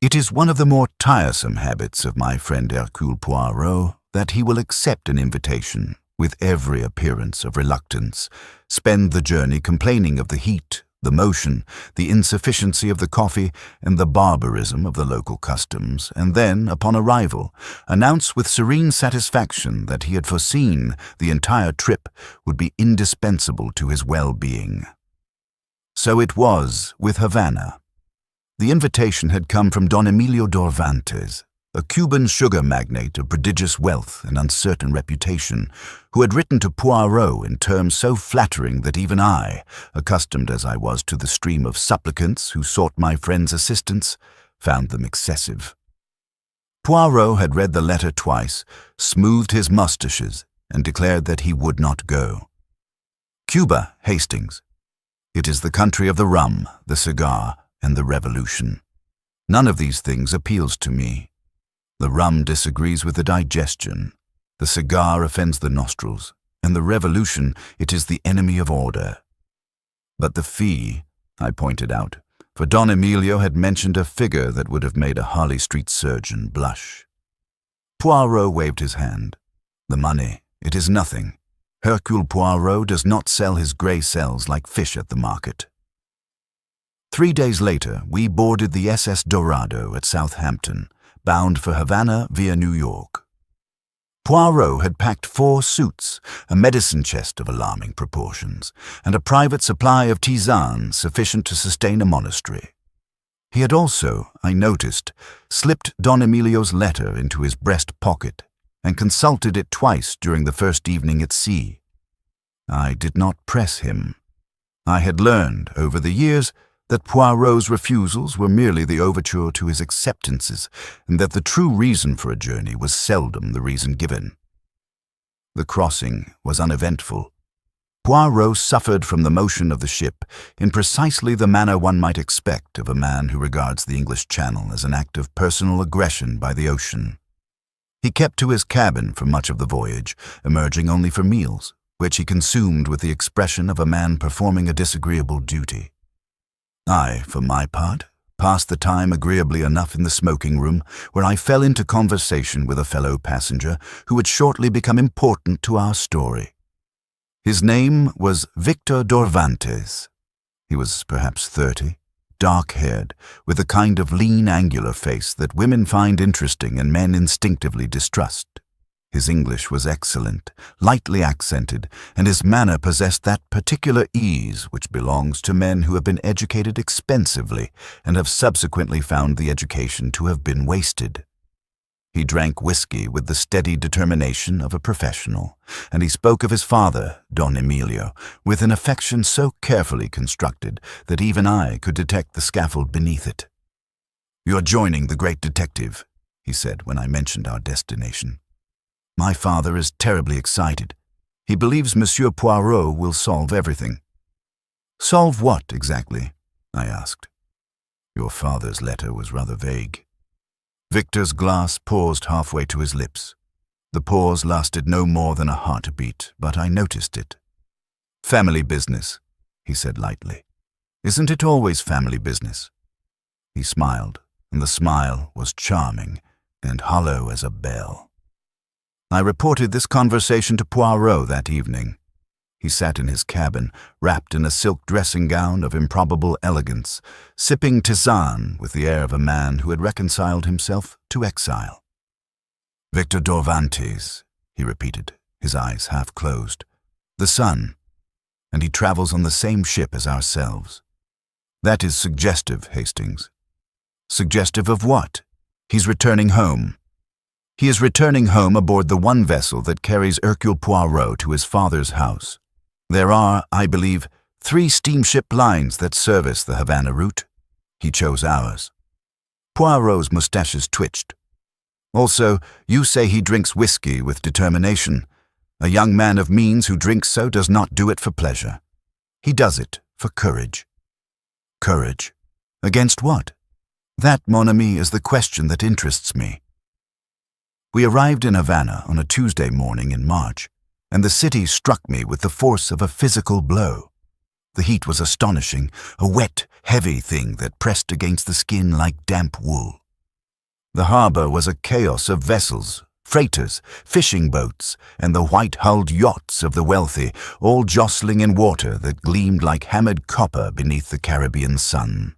It is one of the more tiresome habits of my friend Hercule Poirot that he will accept an invitation with every appearance of reluctance, spend the journey complaining of the heat, the motion, the insufficiency of the coffee, and the barbarism of the local customs, and then, upon arrival, announce with serene satisfaction that he had foreseen the entire trip would be indispensable to his well-being. So it was with Havana. The invitation had come from Don Emilio Dorvantes, a Cuban sugar magnate of prodigious wealth and uncertain reputation, who had written to Poirot in terms so flattering that even I, accustomed as I was to the stream of supplicants who sought my friend's assistance, found them excessive. Poirot had read the letter twice, smoothed his mustaches, and declared that he would not go. Cuba, Hastings. It is the country of the rum, the cigar, and the revolution. None of these things appeals to me. The rum disagrees with the digestion, the cigar offends the nostrils, and the revolution, it is the enemy of order. But the fee, I pointed out, for Don Emilio had mentioned a figure that would have made a Harley Street surgeon blush. Poirot waved his hand. The money, it is nothing. Hercule Poirot does not sell his grey cells like fish at the market. 3 days later, we boarded the SS Dorado at Southampton, bound for Havana via New York. Poirot had packed 4 suits, a medicine chest of alarming proportions, and a private supply of tisane sufficient to sustain a monastery. He had also, I noticed, slipped Don Emilio's letter into his breast pocket and consulted it twice during the first evening at sea. I did not press him. I had learned, over the years, that Poirot's refusals were merely the overture to his acceptances, and that the true reason for a journey was seldom the reason given. The crossing was uneventful. Poirot suffered from the motion of the ship in precisely the manner one might expect of a man who regards the English Channel as an act of personal aggression by the ocean. He kept to his cabin for much of the voyage, emerging only for meals, which he consumed with the expression of a man performing a disagreeable duty. I, for my part, passed the time agreeably enough in the smoking room, where I fell into conversation with a fellow passenger who would shortly become important to our story. His name was Victor Dorvantes. He was perhaps 30, dark-haired, with a kind of lean, angular face that women find interesting and men instinctively distrust. His English was excellent, lightly accented, and his manner possessed that particular ease which belongs to men who have been educated expensively and have subsequently found the education to have been wasted. He drank whiskey with the steady determination of a professional, and he spoke of his father, Don Emilio, with an affection so carefully constructed that even I could detect the scaffold beneath it. "You are joining the great detective," he said when I mentioned our destination. "My father is terribly excited. He believes Monsieur Poirot will solve everything." "Solve what, exactly?" I asked. "Your father's letter was rather vague." Victor's glass paused halfway to his lips. The pause lasted no more than a heartbeat, but I noticed it. "Family business," he said lightly. "Isn't it always family business?" He smiled, and the smile was charming and hollow as a bell. I reported this conversation to Poirot that evening. He sat in his cabin, wrapped in a silk dressing gown of improbable elegance, sipping tisane with the air of a man who had reconciled himself to exile. "Victor Dorvantes," he repeated, his eyes half closed. "The son. And he travels on the same ship as ourselves. That is suggestive, Hastings." "Suggestive of what?" "He's returning home. He is returning home aboard the one vessel that carries Hercule Poirot to his father's house. There are, I believe, 3 steamship lines that service the Havana route. He chose ours." Poirot's mustaches twitched. "Also, you say he drinks whiskey with determination. A young man of means who drinks so does not do it for pleasure. He does it for courage." "Courage? Against what?" "That, mon ami, is the question that interests me." We arrived in Havana on a Tuesday morning in March, and the city struck me with the force of a physical blow. The heat was astonishing, a wet, heavy thing that pressed against the skin like damp wool. The harbor was a chaos of vessels, freighters, fishing boats, and the white-hulled yachts of the wealthy, all jostling in water that gleamed like hammered copper beneath the Caribbean sun.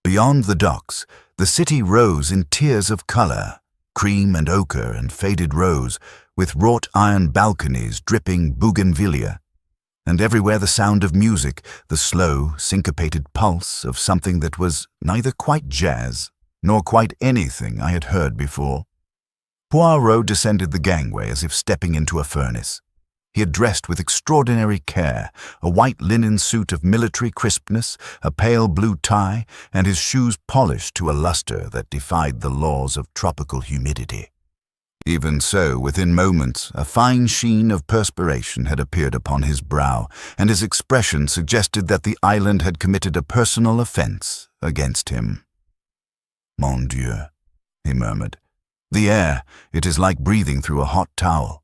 Beyond the docks, the city rose in tiers of color, cream and ochre and faded rose, with wrought iron balconies dripping bougainvillea, and everywhere the sound of music, the slow, syncopated pulse of something that was neither quite jazz nor quite anything I had heard before. Poirot descended the gangway as if stepping into a furnace. He had dressed with extraordinary care, a white linen suit of military crispness, a pale blue tie, and his shoes polished to a luster that defied the laws of tropical humidity. Even so, within moments, a fine sheen of perspiration had appeared upon his brow, and his expression suggested that the island had committed a personal offense against him. "Mon Dieu," he murmured. "The air, it is like breathing through a hot towel."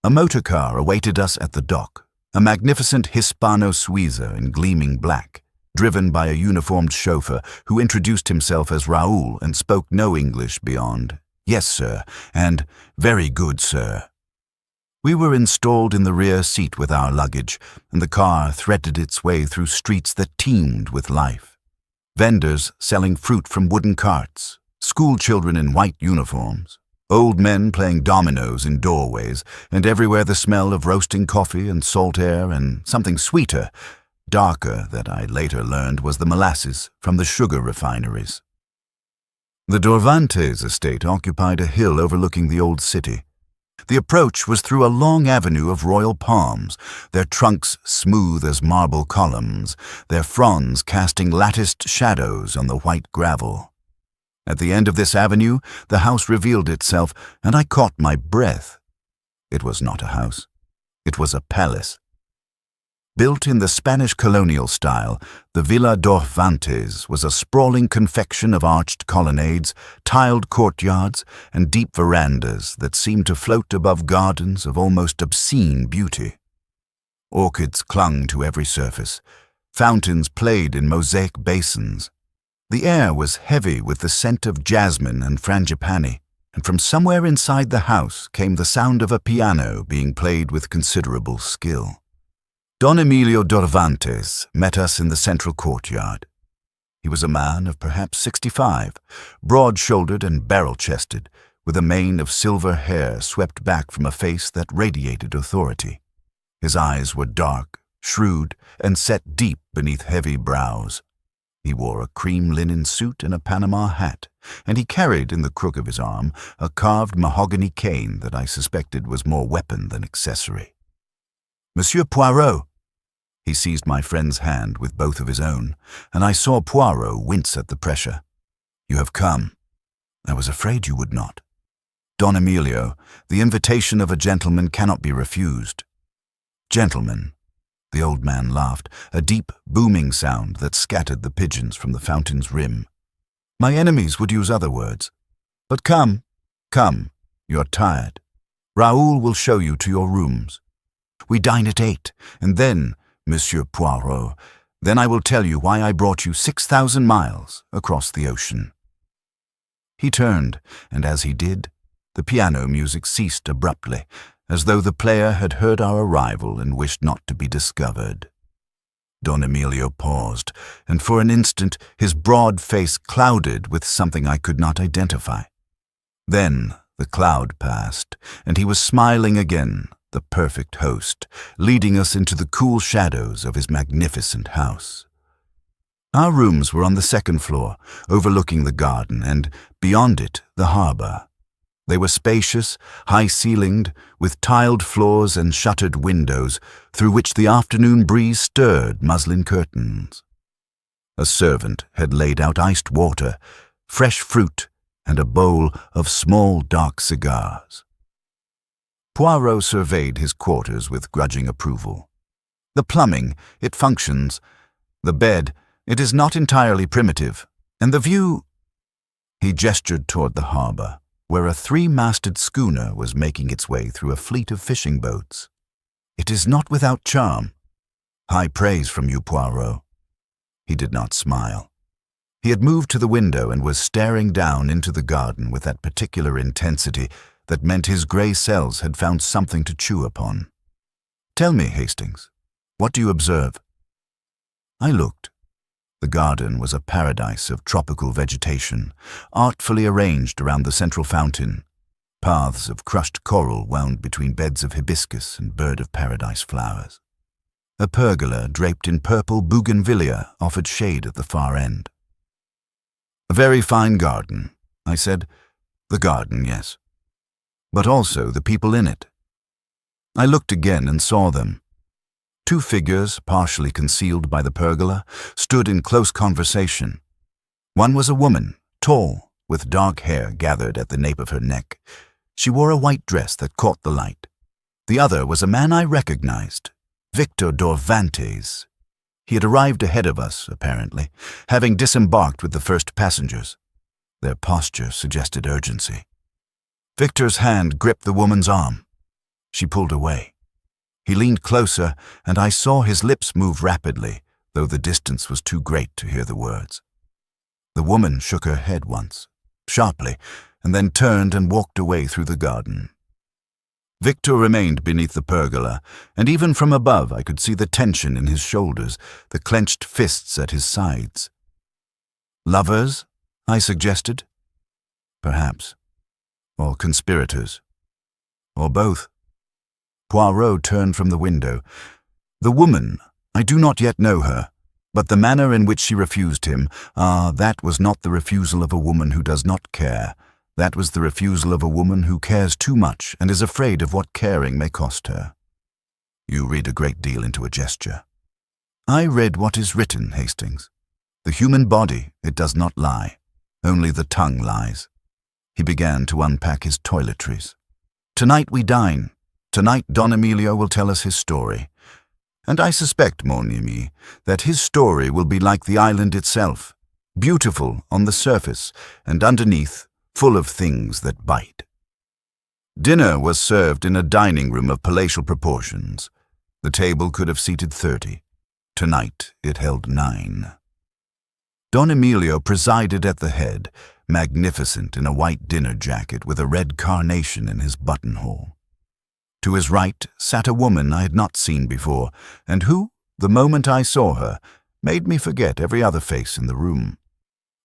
A motor car awaited us at the dock, a magnificent Hispano-Suiza in gleaming black, driven by a uniformed chauffeur who introduced himself as Raoul and spoke no English beyond "Yes, sir," and "Very good, sir." We were installed in the rear seat with our luggage, and the car threaded its way through streets that teemed with life. Vendors selling fruit from wooden carts, school children in white uniforms, old men playing dominoes in doorways, and everywhere the smell of roasting coffee and salt air and something sweeter, darker, that I later learned was the molasses from the sugar refineries. The Dorvantes estate occupied a hill overlooking the old city. The approach was through a long avenue of royal palms, their trunks smooth as marble columns, their fronds casting latticed shadows on the white gravel. At the end of this avenue, the house revealed itself, and I caught my breath. It was not a house. It was a palace. Built in the Spanish colonial style, the Villa Dorvantes was a sprawling confection of arched colonnades, tiled courtyards, and deep verandas that seemed to float above gardens of almost obscene beauty. Orchids clung to every surface. Fountains played in mosaic basins. The air was heavy with the scent of jasmine and frangipani, and from somewhere inside the house came the sound of a piano being played with considerable skill. Don Emilio Dorvantes met us in the central courtyard. He was a man of perhaps 65, broad-shouldered and barrel-chested, with a mane of silver hair swept back from a face that radiated authority. His eyes were dark, shrewd, and set deep beneath heavy brows. He wore a cream linen suit and a Panama hat, and he carried in the crook of his arm a carved mahogany cane that I suspected was more weapon than accessory. "Monsieur Poirot!" He seized my friend's hand with both of his own, and I saw Poirot wince at the pressure. "You have come. I was afraid you would not. Don Emilio, the invitation of a gentleman cannot be refused." "Gentlemen," the old man laughed, a deep, booming sound that scattered the pigeons from the fountain's rim. "My enemies would use other words. But come, you're tired. Raoul will show you to your rooms. We dine at 8, and then, Monsieur Poirot, then I will tell you why I brought you 6,000 miles across the ocean." He turned, and as he did, the piano music ceased abruptly, as though the player had heard our arrival and wished not to be discovered. Don Emilio paused, and for an instant his broad face clouded with something I could not identify. Then the cloud passed, and he was smiling again, the perfect host, leading us into the cool shadows of his magnificent house. Our rooms were on the second floor, overlooking the garden, and, beyond it, the harbor. They were spacious, high-ceilinged, with tiled floors and shuttered windows, through which the afternoon breeze stirred muslin curtains. A servant had laid out iced water, fresh fruit, and a bowl of small dark cigars. Poirot surveyed his quarters with grudging approval. "The plumbing, it functions. The bed, it is not entirely primitive. And the view—" He gestured toward the harbor, where a 3-masted schooner was making its way through a fleet of fishing boats. "It is not without charm. High praise from you, Poirot." He did not smile. He had moved to the window and was staring down into the garden with that particular intensity that meant his grey cells had found something to chew upon. "Tell me, Hastings, what do you observe?" I looked. The garden was a paradise of tropical vegetation, artfully arranged around the central fountain. Paths of crushed coral wound between beds of hibiscus and bird-of-paradise flowers. A pergola draped in purple bougainvillea offered shade at the far end. "A very fine garden," I said. "The garden, yes. But also the people in it." I looked again and saw them. Two figures, partially concealed by the pergola, stood in close conversation. One was a woman, tall, with dark hair gathered at the nape of her neck. She wore a white dress that caught the light. The other was a man I recognized, Victor Dorvantes. He had arrived ahead of us, apparently, having disembarked with the first passengers. Their posture suggested urgency. Victor's hand gripped the woman's arm. She pulled away. He leaned closer, and I saw his lips move rapidly, though the distance was too great to hear the words. The woman shook her head once, sharply, and then turned and walked away through the garden. Victor remained beneath the pergola, and even from above I could see the tension in his shoulders, the clenched fists at his sides. "Lovers?" I suggested. "Perhaps. Or conspirators. Or both." Poirot turned from the window. "The woman, I do not yet know her, but the manner in which she refused him, that was not the refusal of a woman who does not care. That was the refusal of a woman who cares too much and is afraid of what caring may cost her." "You read a great deal into a gesture." "I read what is written, Hastings. The human body, it does not lie. Only the tongue lies." He began to unpack his toiletries. "Tonight we dine. Tonight Don Emilio will tell us his story. And I suspect, mon ami, that his story will be like the island itself, beautiful on the surface and underneath, full of things that bite." Dinner was served in a dining room of palatial proportions. The table could have seated 30. Tonight it held 9. Don Emilio presided at the head, magnificent in a white dinner jacket with a red carnation in his buttonhole. To his right sat a woman I had not seen before, and who, the moment I saw her, made me forget every other face in the room.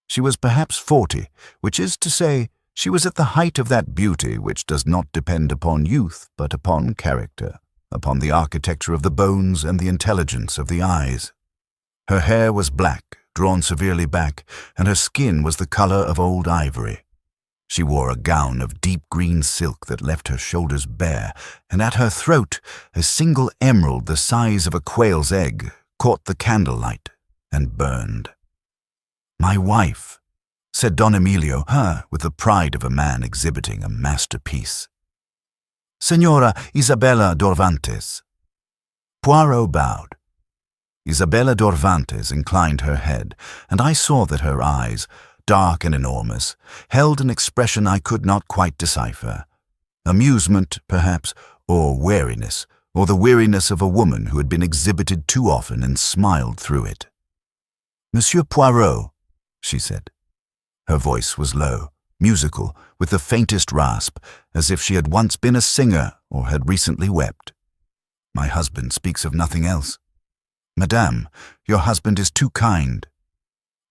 She was perhaps 40, which is to say, she was at the height of that beauty which does not depend upon youth, but upon character, upon the architecture of the bones and the intelligence of the eyes. Her hair was black, drawn severely back, and her skin was the color of old ivory. She wore a gown of deep green silk that left her shoulders bare, and at her throat a single emerald the size of a quail's egg caught the candlelight and burned. "My wife," said Don Emilio, with the pride of a man exhibiting a masterpiece. "Senora Isabella Dorvantes." Poirot bowed. Isabella Dorvantes inclined her head, and I saw that her eyes, dark and enormous, held an expression I could not quite decipher. Amusement, perhaps, or weariness, or the weariness of a woman who had been exhibited too often and smiled through it. "Monsieur Poirot," she said. Her voice was low, musical, with the faintest rasp, as if she had once been a singer or had recently wept. "My husband speaks of nothing else." "Madame, your husband is too kind."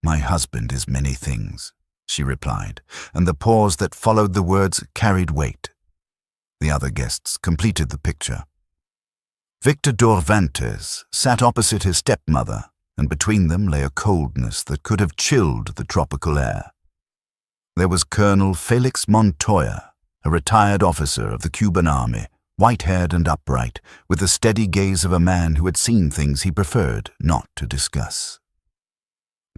"My husband is many things," she replied, and the pause that followed the words carried weight. The other guests completed the picture. Victor Dorvantes sat opposite his stepmother, and between them lay a coldness that could have chilled the tropical air. There was Colonel Felix Montoya, a retired officer of the Cuban army, white-haired and upright, with the steady gaze of a man who had seen things he preferred not to discuss.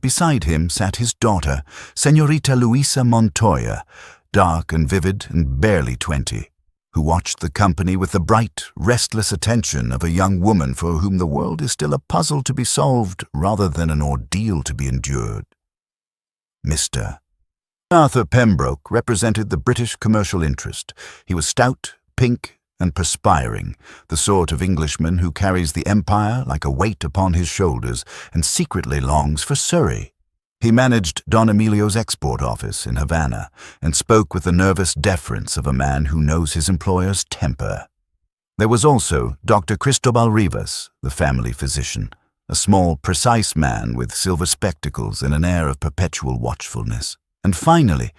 Beside him sat his daughter, Señorita Luisa Montoya, dark and vivid and barely 20, who watched the company with the bright, restless attention of a young woman for whom the world is still a puzzle to be solved rather than an ordeal to be endured. Mr. Arthur Pembroke represented the British commercial interest. He was stout, pink, and perspiring, the sort of Englishman who carries the empire like a weight upon his shoulders and secretly longs for Surrey. He managed Don Emilio's export office in Havana and spoke with the nervous deference of a man who knows his employer's temper. There was also Dr. Cristobal Rivas, the family physician, a small, precise man with silver spectacles and an air of perpetual watchfulness. And finally,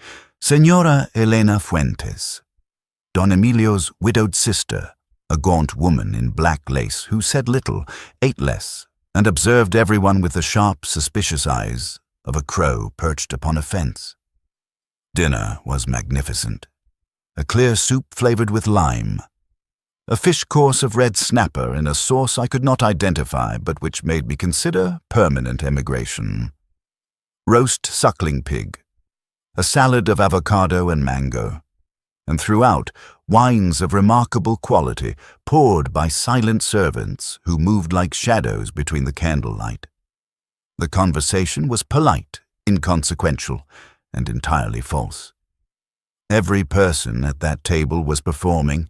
Señora Elena Fuentes, Don Emilio's widowed sister, a gaunt woman in black lace who said little, ate less, and observed everyone with the sharp, suspicious eyes of a crow perched upon a fence. Dinner was magnificent. A clear soup flavored with lime, a fish course of red snapper in a sauce I could not identify but which made me consider permanent emigration, roast suckling pig, a salad of avocado and mango, and throughout wines of remarkable quality poured by silent servants who moved like shadows between the candlelight. The conversation was polite, inconsequential, and entirely false. Every person at that table was performing,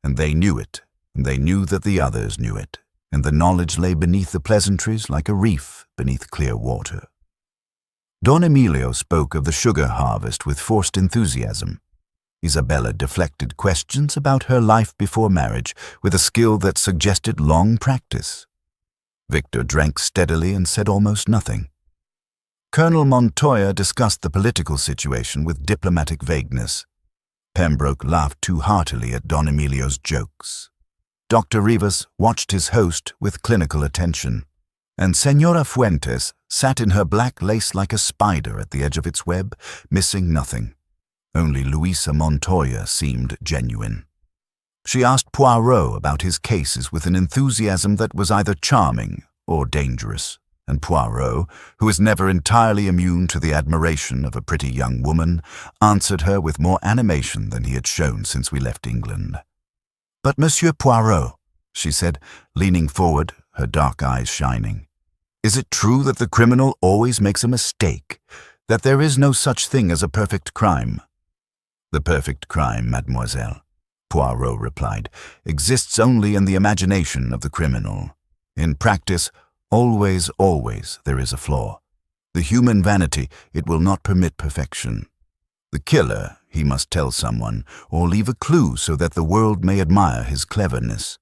and they knew it, and they knew that the others knew it, and the knowledge lay beneath the pleasantries like a reef beneath clear water. Don Emilio spoke of the sugar harvest with forced enthusiasm. Isabella deflected questions about her life before marriage with a skill that suggested long practice. Victor drank steadily and said almost nothing. Colonel Montoya discussed the political situation with diplomatic vagueness. Pembroke laughed too heartily at Don Emilio's jokes. Dr. Rivas watched his host with clinical attention, and Señora Fuentes sat in her black lace like a spider at the edge of its web, missing nothing. Only Luisa Montoya seemed genuine. She asked Poirot about his cases with an enthusiasm that was either charming or dangerous, and Poirot, who is never entirely immune to the admiration of a pretty young woman, answered her with more animation than he had shown since we left England. "But Monsieur Poirot," she said, leaning forward, her dark eyes shining, "is it true that the criminal always makes a mistake, that there is no such thing as a perfect crime?" "The perfect crime, mademoiselle," Poirot replied, "exists only in the imagination of the criminal. In practice, always there is a flaw. The human vanity, it will not permit perfection. The killer, he must tell someone, or leave a clue so that the world may admire his cleverness.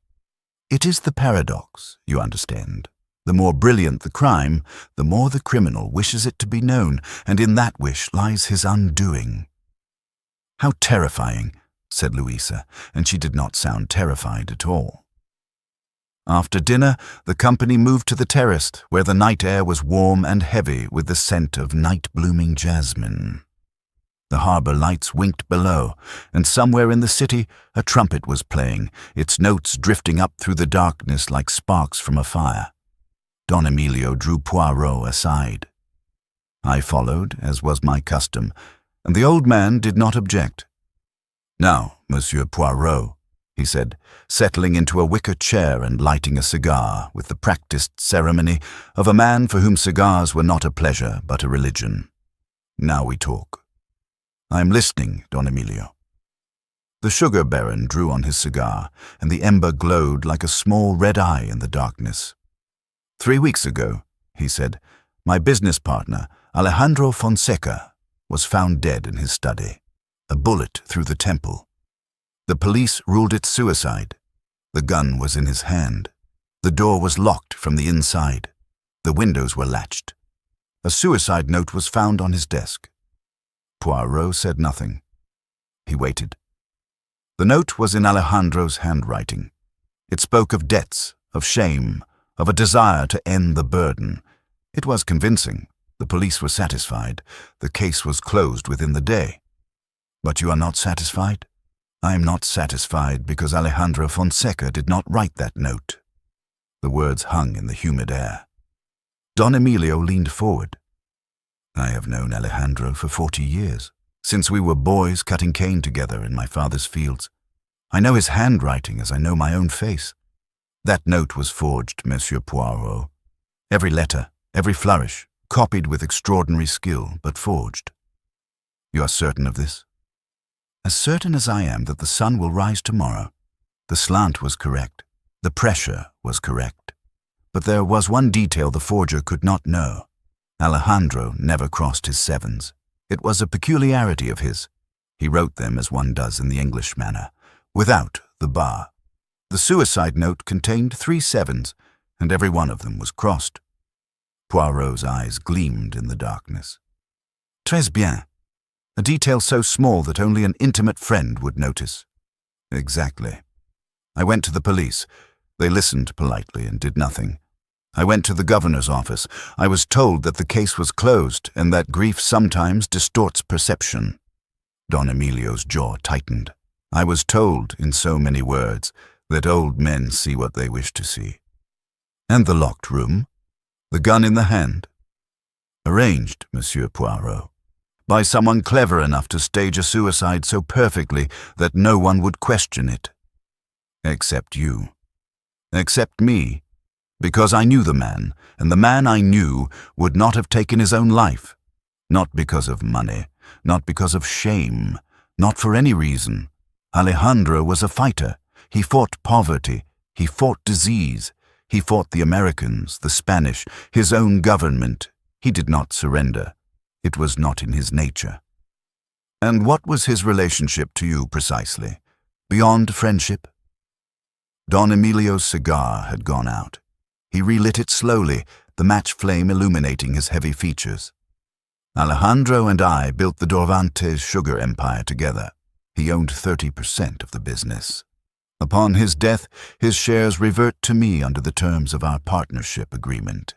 It is the paradox, you understand. The more brilliant the crime, the more the criminal wishes it to be known, and in that wish lies his undoing." "How terrifying," said Louisa, and she did not sound terrified at all. After dinner, the company moved to the terrace, where the night air was warm and heavy with the scent of night-blooming jasmine. The harbour lights winked below, and somewhere in the city a trumpet was playing, its notes drifting up through the darkness like sparks from a fire. Don Emilio drew Poirot aside. I followed, as was my custom, and the old man did not object. "Now, Monsieur Poirot," he said, settling into a wicker chair and lighting a cigar with the practiced ceremony of a man for whom cigars were not a pleasure but a religion. "Now we talk." "I am listening, Don Emilio." The sugar baron drew on his cigar, and the ember glowed like a small red eye in the darkness. 3 weeks ago," he said, "my business partner, Alejandro Fonseca, was found dead in his study, a bullet through the temple. The police ruled it suicide. The gun was in his hand. The door was locked from the inside. The windows were latched. A suicide note was found on his desk." Poirot said nothing. He waited. The note was in Alejandro's handwriting. It spoke of debts, of shame, of a desire to end the burden. It was convincing. The police were satisfied. The case was closed within the day. "But you are not satisfied?" "I am not satisfied because Alejandro Fonseca did not write that note." The words hung in the humid air. Don Emilio leaned forward. "I have known Alejandro for 40 years, since we were boys cutting cane together in my father's fields. I know his handwriting as I know my own face. That note was forged, Monsieur Poirot. Every letter, every flourish, copied with extraordinary skill, but forged. You are certain of this?" "As certain as I am that the sun will rise tomorrow. The slant was correct. The pressure was correct. But there was one detail the forger could not know. Alejandro never crossed his sevens. It was a peculiarity of his. He wrote them as one does in the English manner, without the bar. The suicide note contained 3 sevens, and every one of them was crossed. Poirot's eyes gleamed in the darkness. Très bien. A detail so small that only an intimate friend would notice. Exactly. I went to the police. They listened politely and did nothing. I went to the governor's office. I was told that the case was closed and that grief sometimes distorts perception. Don Emilio's jaw tightened. I was told, in so many words, that old men see what they wish to see. And the locked room? The gun in the hand? Arranged, Monsieur Poirot, by someone clever enough to stage a suicide so perfectly that no one would question it. Except you. Except me. Because I knew the man, and the man I knew would not have taken his own life. Not because of money, not because of shame, not for any reason. Alejandro was a fighter. He fought poverty. He fought disease. He fought the Americans, the Spanish, his own government. He did not surrender. It was not in his nature. And what was his relationship to you precisely? Beyond friendship? Don Emilio's cigar had gone out. He relit it slowly, the match flame illuminating his heavy features. Alejandro and I built the Dorvantes sugar empire together. He owned 30% of the business. Upon his death, his shares revert to me under the terms of our partnership agreement.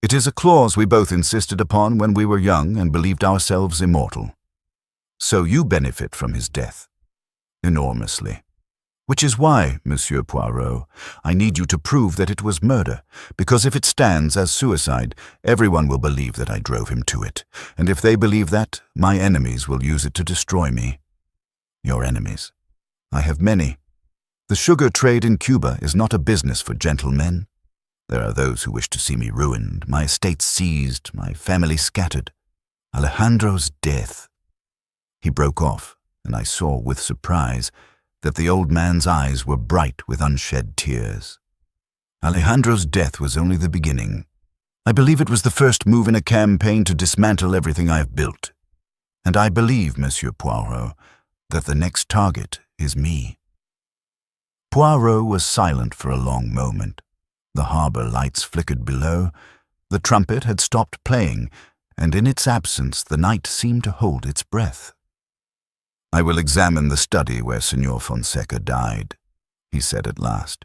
It is a clause we both insisted upon when we were young and believed ourselves immortal. So you benefit from his death. Enormously. Which is why, Monsieur Poirot, I need you to prove that it was murder, because if it stands as suicide, everyone will believe that I drove him to it, and if they believe that, my enemies will use it to destroy me. Your enemies. I have many. The sugar trade in Cuba is not a business for gentlemen. There are those who wish to see me ruined, my estate seized, my family scattered. Alejandro's death. He broke off, and I saw with surprise that the old man's eyes were bright with unshed tears. Alejandro's death was only the beginning. I believe it was the first move in a campaign to dismantle everything I have built. And I believe, Monsieur Poirot, that the next target is me. Poirot was silent for a long moment. The harbor lights flickered below. The trumpet had stopped playing, and in its absence the night seemed to hold its breath. I will examine the study where Senor Fonseca died, he said at last.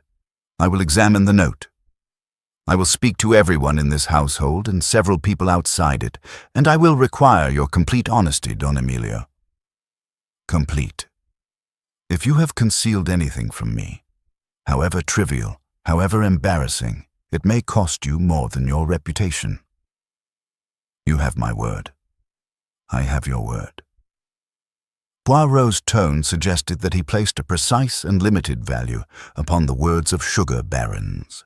I will examine the note. I will speak to everyone in this household and several people outside it, and I will require your complete honesty, Don Emilio. Complete. If you have concealed anything from me, however trivial, however embarrassing, it may cost you more than your reputation. You have my word. I have your word. Poirot's tone suggested that he placed a precise and limited value upon the words of sugar barons.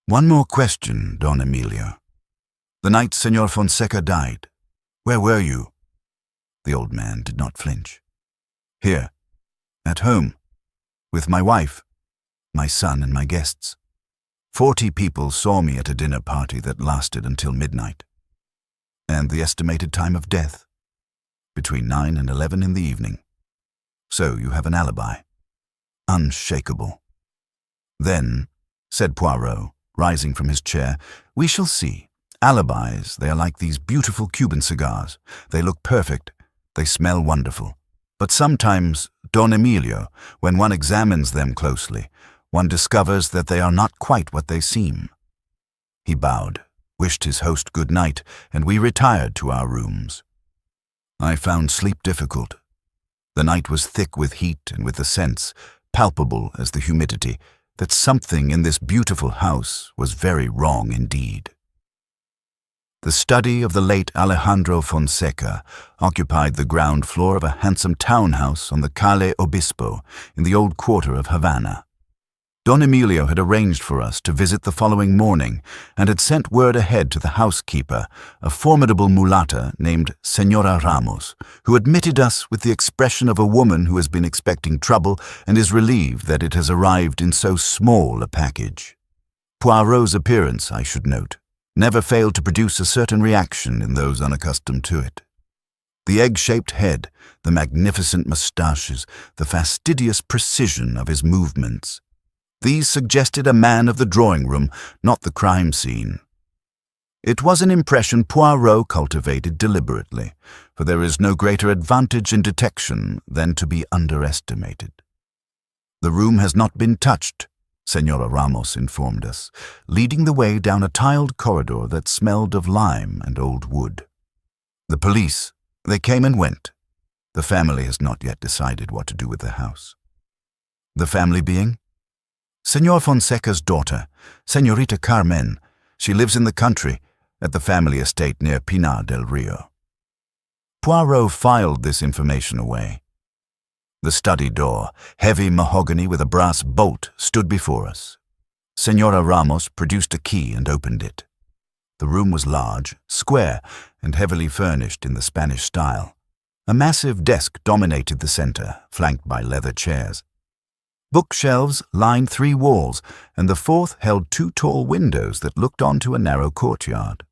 One more question, Don Emilio. The night Senor Fonseca died, where were you? The old man did not flinch. Here, at home, with my wife, my son and my guests. 40 people saw me at a dinner party that lasted until midnight. And the estimated time of death? Between 9 and 11 in the evening. So you have an alibi. Unshakable. Then, said Poirot, rising from his chair, we shall see. Alibis, they are like these beautiful Cuban cigars. They look perfect. They smell wonderful. But sometimes, Don Emilio, when one examines them closely, one discovers that they are not quite what they seem. He bowed, wished his host good night, and we retired to our rooms. I found sleep difficult. The night was thick with heat and with the sense, palpable as the humidity, that something in this beautiful house was very wrong indeed. The study of the late Alejandro Fonseca occupied the ground floor of a handsome townhouse on the Calle Obispo in the old quarter of Havana. Don Emilio had arranged for us to visit the following morning and had sent word ahead to the housekeeper, a formidable mulatta named Señora Ramos, who admitted us with the expression of a woman who has been expecting trouble and is relieved that it has arrived in so small a package. Poirot's appearance, I should note, never failed to produce a certain reaction in those unaccustomed to it. The egg-shaped head, the magnificent moustaches, the fastidious precision of his movements. These suggested a man of the drawing-room, not the crime scene. It was an impression Poirot cultivated deliberately, for there is no greater advantage in detection than to be underestimated. "The room has not been touched," Senora Ramos informed us, leading the way down a tiled corridor that smelled of lime and old wood. "The police, they came and went. The family has not yet decided what to do with the house." "The family being?" "Senor Fonseca's daughter, Senorita Carmen. She lives in the country, at the family estate near Pinar del Rio." Poirot filed this information away. The study door, heavy mahogany with a brass bolt, stood before us. Senora Ramos produced a key and opened it. The room was large, square, and heavily furnished in the Spanish style. A massive desk dominated the center, flanked by leather chairs. Bookshelves lined 3 walls, and the fourth held 2 tall windows that looked onto a narrow courtyard.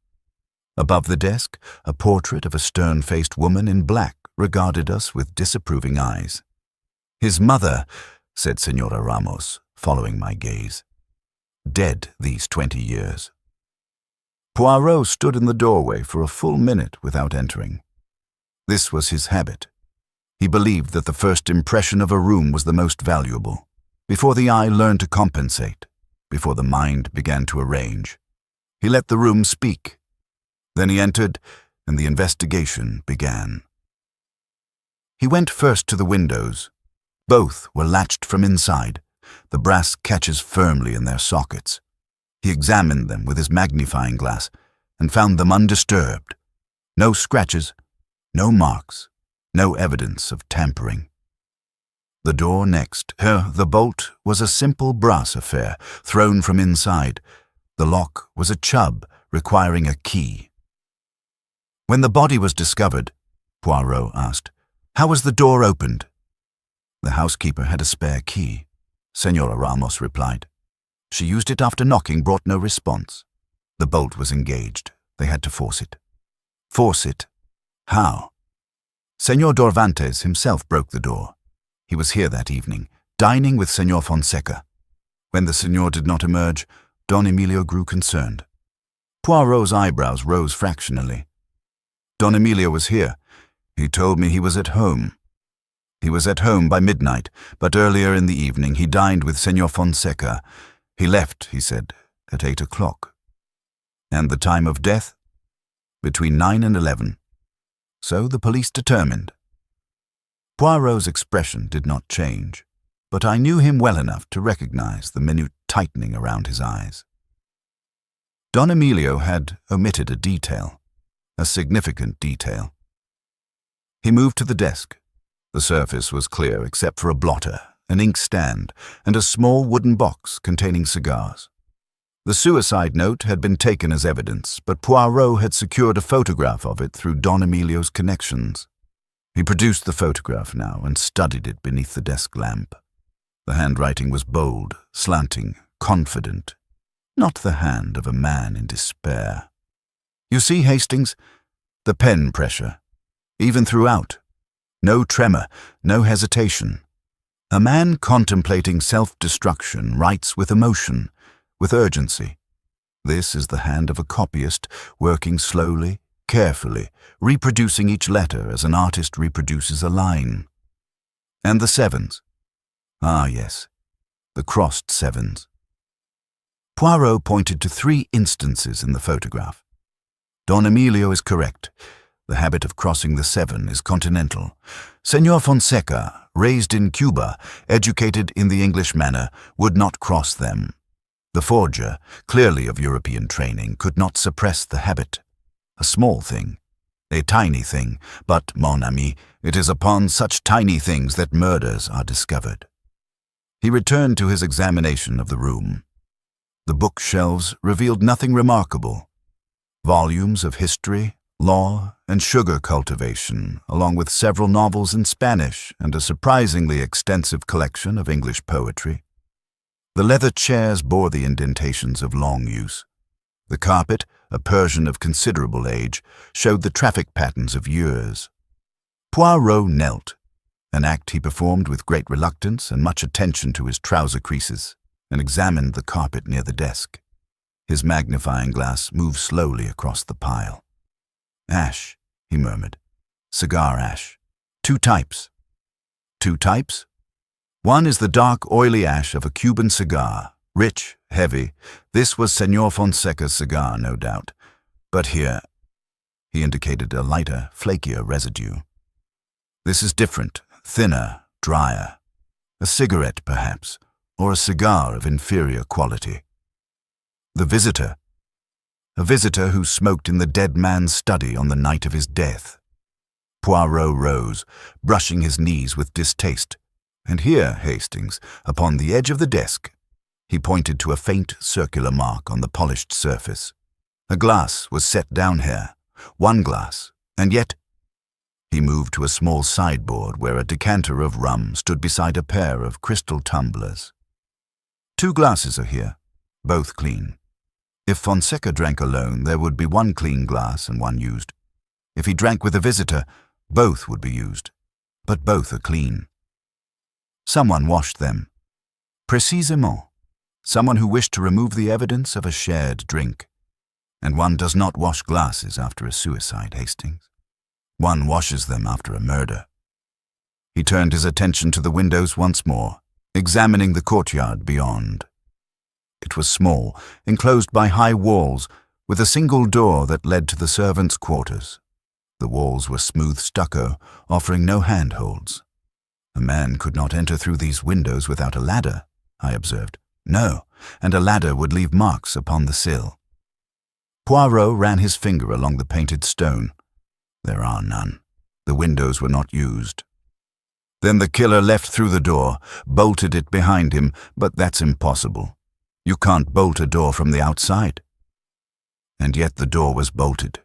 Above the desk, a portrait of a stern-faced woman in black regarded us with disapproving eyes. "His mother," said Senora Ramos, following my gaze. "Dead these 20 years." Poirot stood in the doorway for a full minute without entering. This was his habit. He believed that the first impression of a room was the most valuable, before the eye learned to compensate, before the mind began to arrange. He let the room speak. Then he entered, and the investigation began. He went first to the windows. Both were latched from inside, the brass catches firmly in their sockets. He examined them with his magnifying glass and found them undisturbed. No scratches, no marks, no evidence of tampering. The door next, the bolt, was a simple brass affair, thrown from inside. The lock was a chub, requiring a key. "When the body was discovered," Poirot asked, "how was the door opened?" "The housekeeper had a spare key," Senora Ramos replied. "She used it after knocking brought no response. The bolt was engaged. They had to force it." "Force it? How?" "Senor Dorvantes himself broke the door. He was here that evening, dining with Senor Fonseca. When the senor did not emerge, Don Emilio grew concerned." Poirot's eyebrows rose fractionally. "Don Emilio was here. He told me he was at home." "He was at home by midnight, but earlier in the evening he dined with Senor Fonseca. He left, he said, at 8 o'clock. "And the time of death?" "Between 9 and 11. So the police determined." Poirot's expression did not change, but I knew him well enough to recognize the minute tightening around his eyes. Don Emilio had omitted a detail, a significant detail. He moved to the desk. The surface was clear except for a blotter, an inkstand, and a small wooden box containing cigars. The suicide note had been taken as evidence, but Poirot had secured a photograph of it through Don Emilio's connections. He produced the photograph now and studied it beneath the desk lamp. The handwriting was bold, slanting, confident. Not the hand of a man in despair. "You see, Hastings, the pen pressure. Even throughout. No tremor, no hesitation. A man contemplating self-destruction writes with emotion, with urgency. This is the hand of a copyist, working slowly, carefully, reproducing each letter as an artist reproduces a line. And the sevens. Ah, yes, the crossed sevens." Poirot pointed to 3 instances in the photograph. "Don Emilio is correct. The habit of crossing the 7 is continental. Senor Fonseca, raised in Cuba, educated in the English manner, would not cross them. The forger, clearly of European training, could not suppress the habit. A small thing, a tiny thing, but, mon ami, it is upon such tiny things that murders are discovered." He returned to his examination of the room. The bookshelves revealed nothing remarkable. Volumes of history, law, and sugar cultivation, along with several novels in Spanish and a surprisingly extensive collection of English poetry. The leather chairs bore the indentations of long use. The carpet, a Persian of considerable age, showed the traffic patterns of years. Poirot knelt, an act he performed with great reluctance and much attention to his trouser creases, and examined the carpet near the desk. His magnifying glass moved slowly across the pile. "Ash," he murmured. "Cigar ash. 2 types. 2 types? One is the dark, oily ash of a Cuban cigar, rich, heavy. This was Senor Fonseca's cigar, no doubt. But here," he indicated a lighter, flakier residue. "This is different, thinner, drier. A cigarette, perhaps, or a cigar of inferior quality. The visitor. A visitor who smoked in the dead man's study on the night of his death." Poirot rose, brushing his knees with distaste. "And here, Hastings, upon the edge of the desk." He pointed to a faint circular mark on the polished surface. "A glass was set down here. 1 glass, and yet—" He moved to a small sideboard where a decanter of rum stood beside a pair of crystal tumblers. "2 glasses are here, both clean. If Fonseca drank alone, there would be 1 clean glass and 1 used. If he drank with a visitor, both would be used, but both are clean. Someone washed them. Précisément. Someone who wished to remove the evidence of a shared drink. And one does not wash glasses after a suicide, Hastings. One washes them after a murder." He turned his attention to the windows once more, examining the courtyard beyond. It was small, enclosed by high walls, with a single door that led to the servants' quarters. The walls were smooth stucco, offering no handholds. "A man could not enter through these windows without a ladder," I observed. "No, and a ladder would leave marks upon the sill." Poirot ran his finger along the painted stone. "There are none. The windows were not used." "Then the killer left through the door, bolted it behind him, but that's impossible. You can't bolt a door from the outside." "And yet the door was bolted."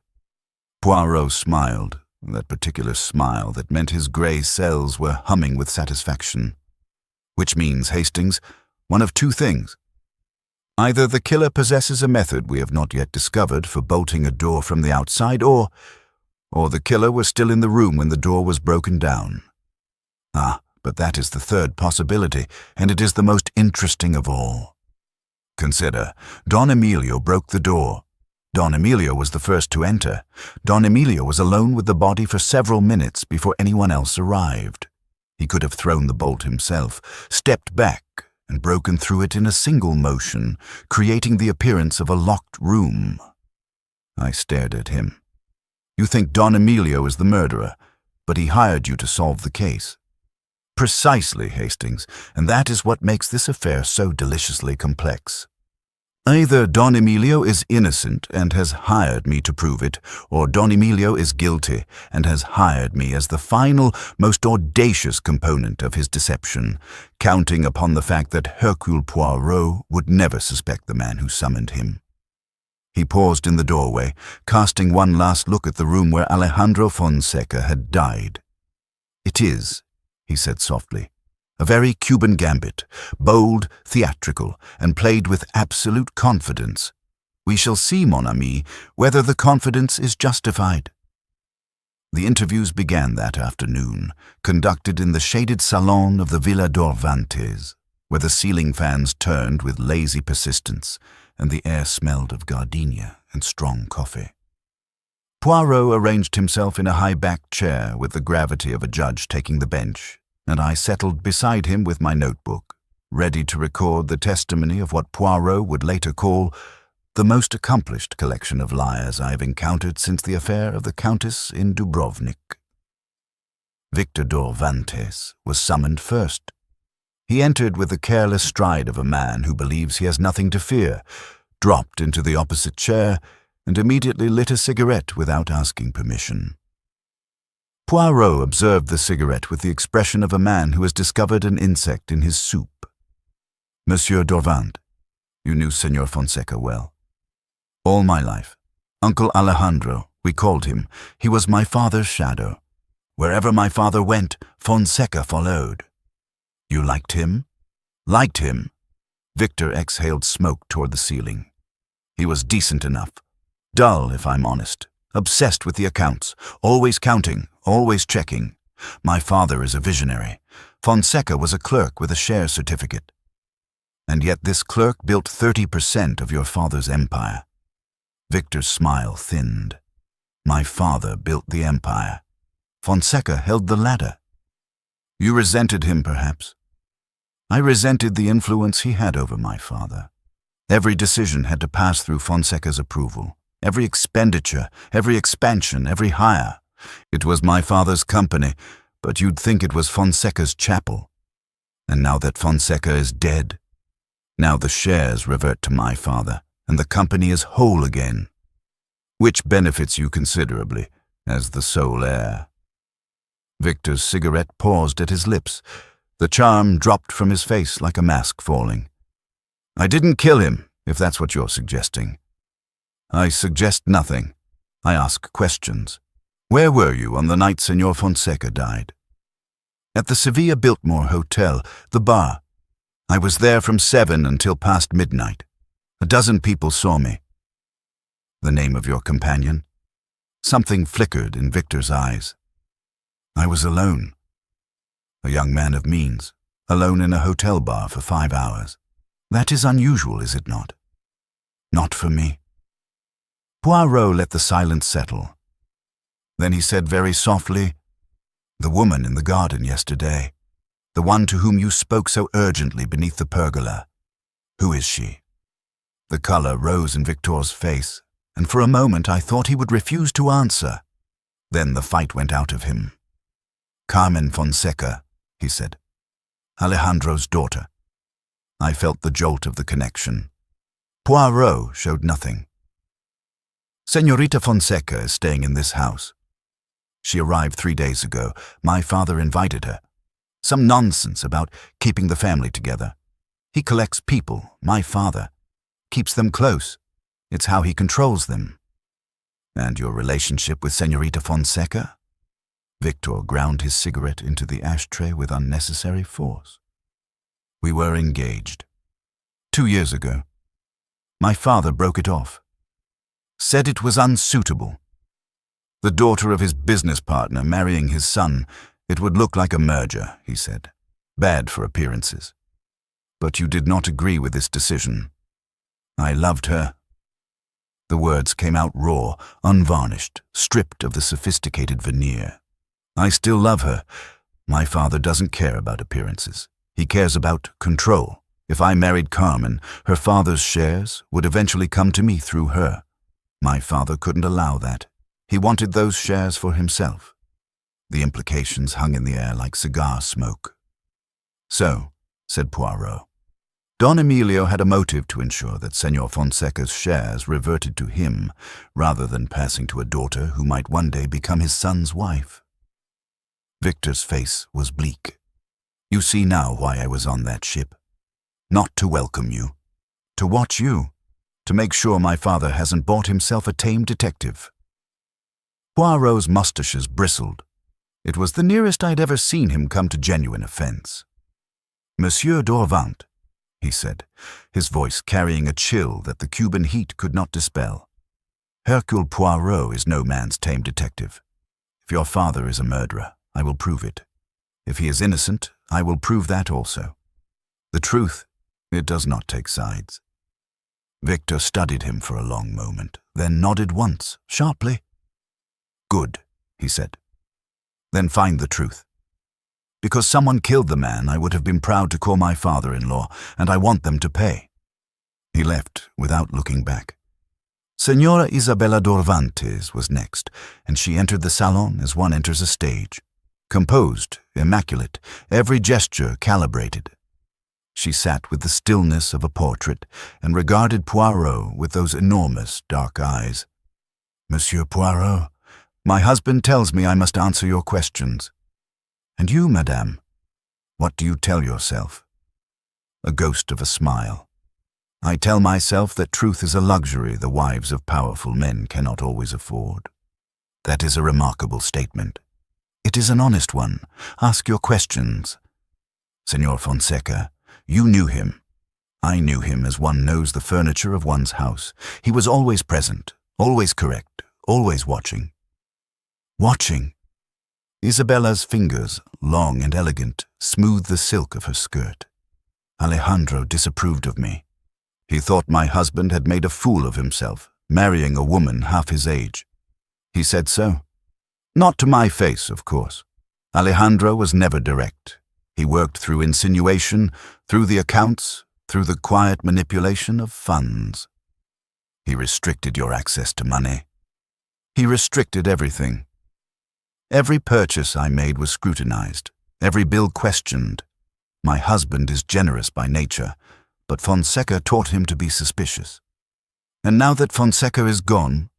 Poirot smiled, that particular smile that meant his grey cells were humming with satisfaction. "Which means, Hastings, one of 2 things. Either the killer possesses a method we have not yet discovered for bolting a door from the outside, or the killer was still in the room when the door was broken down. Ah, but that is the 3rd possibility, and it is the most interesting of all. Consider, Don Emilio broke the door. Don Emilio was the first to enter. Don Emilio was alone with the body for several minutes before anyone else arrived. He could have thrown the bolt himself, stepped back, and broken through it in a single motion, creating the appearance of a locked room." I stared at him. "You think Don Emilio is the murderer, but he hired you to solve the case." "Precisely, Hastings, and that is what makes this affair so deliciously complex. Either Don Emilio is innocent and has hired me to prove it, or Don Emilio is guilty and has hired me as the final, most audacious component of his deception, counting upon the fact that Hercule Poirot would never suspect the man who summoned him." He paused in the doorway, casting one last look at the room where Alejandro Fonseca had died. "It is," he said softly, "a very Cuban gambit, bold, theatrical, and played with absolute confidence. We shall see, mon ami, whether the confidence is justified." The interviews began that afternoon, conducted in the shaded salon of the Villa d'Orvantes, where the ceiling fans turned with lazy persistence, and the air smelled of gardenia and strong coffee. Poirot arranged himself in a high-backed chair with the gravity of a judge taking the bench, and I settled beside him with my notebook, ready to record the testimony of what Poirot would later call the most accomplished collection of liars I have encountered since the affair of the Countess in Dubrovnik. Victor d'Orvantes was summoned first. He entered with the careless stride of a man who believes he has nothing to fear, dropped into the opposite chair, and immediately lit a cigarette without asking permission. Poirot observed the cigarette with the expression of a man who has discovered an insect in his soup. "Monsieur d'Orvant, you knew Senor Fonseca well." "All my life. Uncle Alejandro, we called him. He was my father's shadow. Wherever my father went, Fonseca followed." "You liked him?" "Liked him." Victor exhaled smoke toward the ceiling. "He was decent enough. Dull, if I'm honest. Obsessed with the accounts. Always counting, always checking. My father is a visionary. Fonseca was a clerk with a share certificate. And yet this clerk built 30% of your father's empire. Victor's smile thinned. My father built the empire. Fonseca held the ladder. You resented him, perhaps. I resented the influence he had over my father. Every decision had to pass through Fonseca's approval. Every expenditure, every expansion, every hire. It was my father's company, but you'd think it was Fonseca's chapel. And now that Fonseca is dead, now the shares revert to my father, and the company is whole again, which benefits you considerably as the sole heir. Victor's cigarette paused at his lips. The charm dropped from his face like a mask falling. I didn't kill him, if that's what you're suggesting. I suggest nothing. I ask questions. Where were you on the night Senor Fonseca died? At the Sevilla Biltmore Hotel, the bar. I was there from 7 until past midnight. A dozen people saw me. The name of your companion? Something flickered in Victor's eyes. I was alone. A young man of means, alone in a hotel bar for 5 hours. That is unusual, is it not? Not for me. Poirot let the silence settle. Then he said very softly, The woman in the garden yesterday, the one to whom you spoke so urgently beneath the pergola. Who is she? The color rose in Victor's face, and for a moment I thought he would refuse to answer. Then the fight went out of him. Carmen Fonseca, he said. Alejandro's daughter. I felt the jolt of the connection. Poirot showed nothing. Señorita Fonseca is staying in this house. She arrived 3 days ago. My father invited her. Some nonsense about keeping the family together. He collects people, my father. Keeps them close. It's how he controls them. And your relationship with Señorita Fonseca? Victor ground his cigarette into the ashtray with unnecessary force. We were engaged. 2 years ago. My father broke it off. Said it was unsuitable. The daughter of his business partner marrying his son, it would look like a merger, he said. Bad for appearances. But you did not agree with this decision. I loved her. The words came out raw, unvarnished, stripped of the sophisticated veneer. I still love her. My father doesn't care about appearances. He cares about control. If I married Carmen, her father's shares would eventually come to me through her. My father couldn't allow that. He wanted those shares for himself. The implications hung in the air like cigar smoke. So, said Poirot, Don Emilio had a motive to ensure that Senor Fonseca's shares reverted to him rather than passing to a daughter who might one day become his son's wife. Victor's face was bleak. You see now why I was on that ship. Not to welcome you. To watch you. To make sure my father hasn't bought himself a tame detective. Poirot's mustaches bristled. It was the nearest I'd ever seen him come to genuine offense. Monsieur Dorvant, he said, his voice carrying a chill that the Cuban heat could not dispel. Hercule Poirot is no man's tame detective. If your father is a murderer, I will prove it. If he is innocent, I will prove that also. The truth, it does not take sides. Victor studied him for a long moment, then nodded once, sharply. Good, he said. Then find the truth. Because someone killed the man, I would have been proud to call my father-in-law, and I want them to pay. He left without looking back. Senora Isabella Dorvantes was next, and she entered the salon as one enters a stage. Composed, immaculate, every gesture calibrated. She sat with the stillness of a portrait and regarded Poirot with those enormous dark eyes. Monsieur Poirot, my husband tells me I must answer your questions. And you, madame, what do you tell yourself? A ghost of a smile. I tell myself that truth is a luxury the wives of powerful men cannot always afford. That is a remarkable statement. It is an honest one. Ask your questions. Senor Fonseca, you knew him. I knew him as one knows the furniture of one's house. He was always present, Always correct, always watching. Watching. Isabella's fingers, long and elegant, smoothed the silk of her skirt. Alejandro disapproved of me. He thought my husband had made a fool of himself, marrying a woman half his age. He said so. Not to my face, of course. Alejandro was never direct. He worked through insinuation, through the accounts, through the quiet manipulation of funds. He restricted your access to money. He restricted everything. Every purchase I made was scrutinized, every bill questioned. My husband is generous by nature, but Fonseca taught him to be suspicious. And now that Fonseca is gone,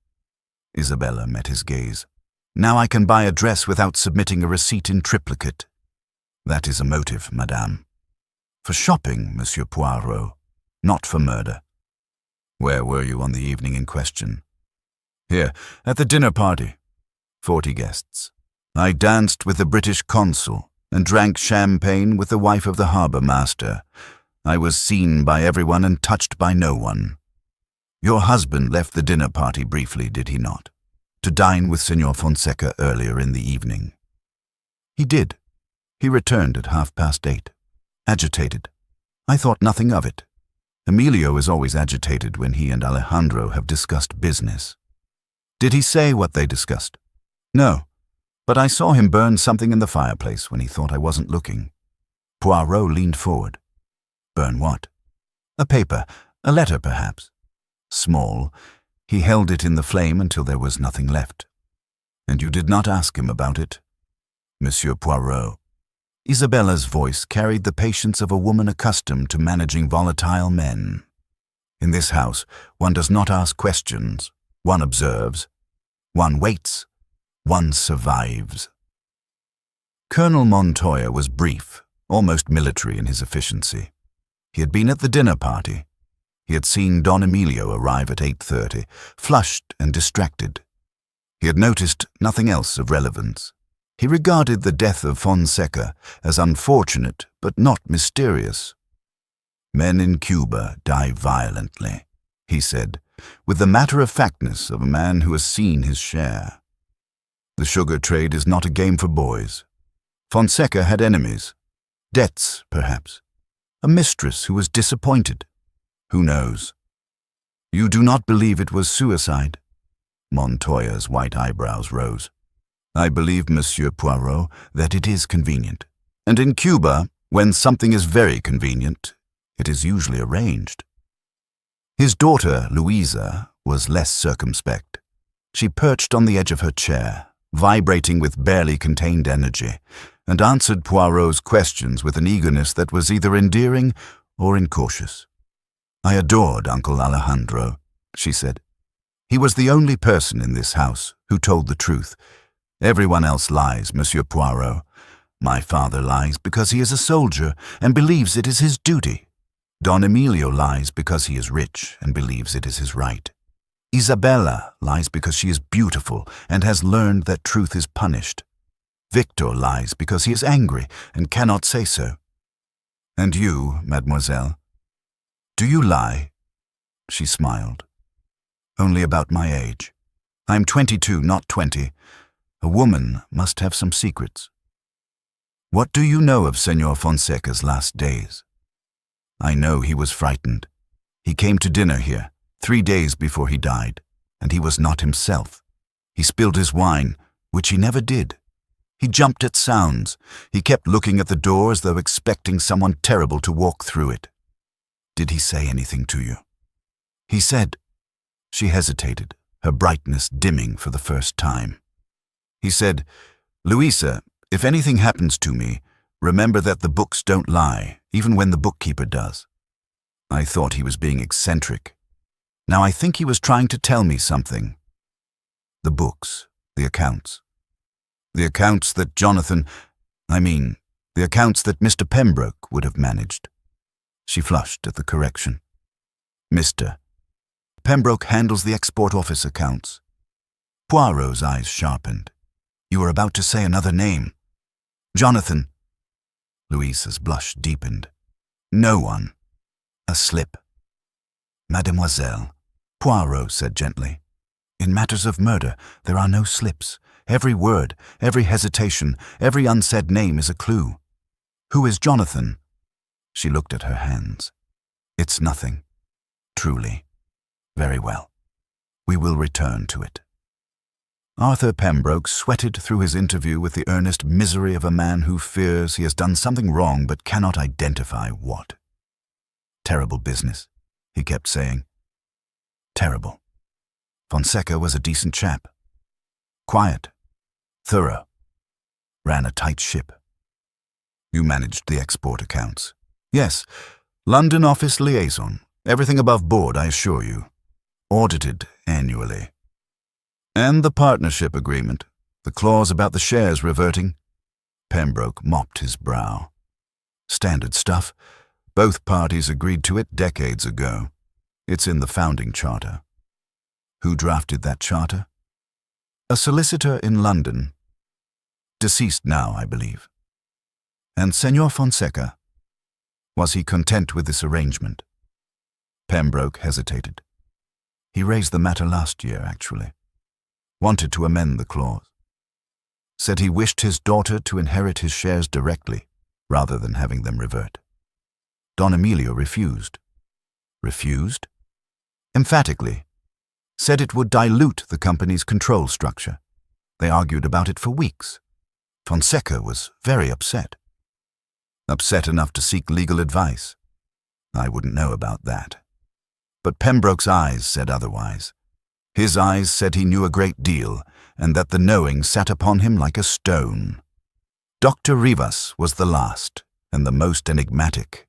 Isabella met his gaze. Now I can buy a dress without submitting a receipt in triplicate. That is a motive, madame. For shopping, Monsieur Poirot, not for murder. Where were you on the evening in question? Here, at the dinner party. 40 guests. I danced with the British consul and drank champagne with the wife of the harbour master. I was seen by everyone and touched by no one. Your husband left the dinner party briefly, did he not? To dine with Senor Fonseca earlier in the evening. He did. He returned at 8:30. Agitated. I thought nothing of it. Emilio is always agitated when he and Alejandro have discussed business. Did he say what they discussed? No, but I saw him burn something in the fireplace when he thought I wasn't looking. Poirot leaned forward. Burn what? A paper, a letter perhaps. Small. He held it in the flame until there was nothing left. And you did not ask him about it? Monsieur Poirot. Isabella's voice carried the patience of a woman accustomed to managing volatile men. In this house, one does not ask questions. One observes. One waits. One survives. Colonel Montoya was brief, almost military in his efficiency. He had been at the dinner party. He had seen Don Emilio arrive at 8:30, flushed and distracted. He had noticed nothing else of relevance. He regarded the death of Fonseca as unfortunate but not mysterious. Men in Cuba die violently, he said, with the matter-of-factness of a man who has seen his share. The sugar trade is not a game for boys. Fonseca had enemies. Debts, perhaps. A mistress who was disappointed. Who knows? You do not believe it was suicide? Montoya's white eyebrows rose. I believe, Monsieur Poirot, that it is convenient. And in Cuba, when something is very convenient, it is usually arranged. His daughter, Louisa, was less circumspect. She perched on the edge of her chair, vibrating with barely contained energy, and answered Poirot's questions with an eagerness that was either endearing or incautious. I adored Uncle Alejandro, she said. He was the only person in this house who told the truth. Everyone else lies, Monsieur Poirot. My father lies because he is a soldier and believes it is his duty. Don Emilio lies because he is rich and believes it is his right. Isabella lies because she is beautiful and has learned that truth is punished. Victor lies because he is angry and cannot say so. And you, mademoiselle, do you lie? She smiled. Only about my age. I am 22, not 20. A woman must have some secrets. What do you know of Senor Fonseca's last days? I know he was frightened. He came to dinner here, 3 days before he died, and he was not himself. He spilled his wine, which he never did. He jumped at sounds. He kept looking at the door as though expecting someone terrible to walk through it. Did he say anything to you? He said. She hesitated, her brightness dimming for the first time. He said, Louisa, if anything happens to me, remember that the books don't lie, even when the bookkeeper does. I thought he was being eccentric. Now I think he was trying to tell me something. The books, the accounts. The accounts that the accounts that Mr. Pembroke would have managed. She flushed at the correction. Mr. Pembroke handles the Export Office accounts. Poirot's eyes sharpened. You were about to say another name. Jonathan. Louisa's blush deepened. No one. A slip. Mademoiselle, Poirot said gently, In matters of murder, there are no slips. Every word, every hesitation, every unsaid name is a clue. Who is Jonathan? She looked at her hands. It's nothing. Truly. Very well. We will return to it. Arthur Pembroke sweated through his interview with the earnest misery of a man who fears he has done something wrong but cannot identify what. Terrible business, he kept saying. Terrible. Fonseca was a decent chap. Quiet. Thorough. Ran a tight ship. You managed the export accounts. Yes. London office liaison. Everything above board, I assure you. Audited annually. And the partnership agreement, the clause about the shares reverting. Pembroke mopped his brow. Standard stuff. Both parties agreed to it decades ago. It's in the founding charter. Who drafted that charter? A solicitor in London. Deceased now, I believe. And Senor Fonseca? Was he content with this arrangement? Pembroke hesitated. He raised the matter last year, actually. Wanted to amend the clause. Said he wished his daughter to inherit his shares directly, rather than having them revert. Don Emilio refused. Refused? Emphatically. Said it would dilute the company's control structure. They argued about it for weeks. Fonseca was very upset. Upset enough to seek legal advice. I wouldn't know about that. But Pembroke's eyes said otherwise. His eyes said he knew a great deal, and that the knowing sat upon him like a stone. Dr. Rivas was the last, and the most enigmatic.